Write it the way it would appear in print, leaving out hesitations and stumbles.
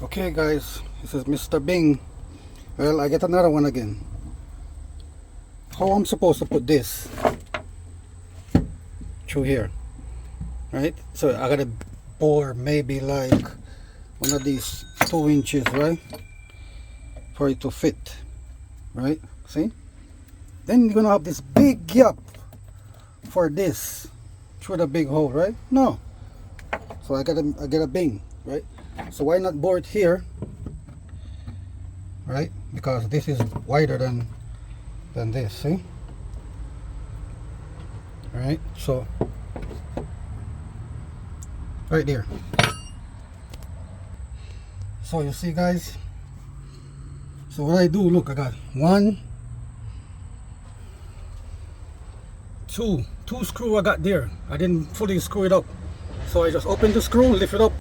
Okay guys, this is Mr. Bing. Well, I get another one again. How I'm supposed to put this through here, right? So I gotta bore maybe like one of these 2 inches, right, for it to fit, right? See, then you're gonna have this big gap for this through the big hole, right? No, so I get a Bing, right? So why not bore it here, right? Because this is wider than this, see? Right, so right there. So you see guys, so what I do, look, I got two screw I got there. I didn't fully screw it up, so I just open the screw, lift it up,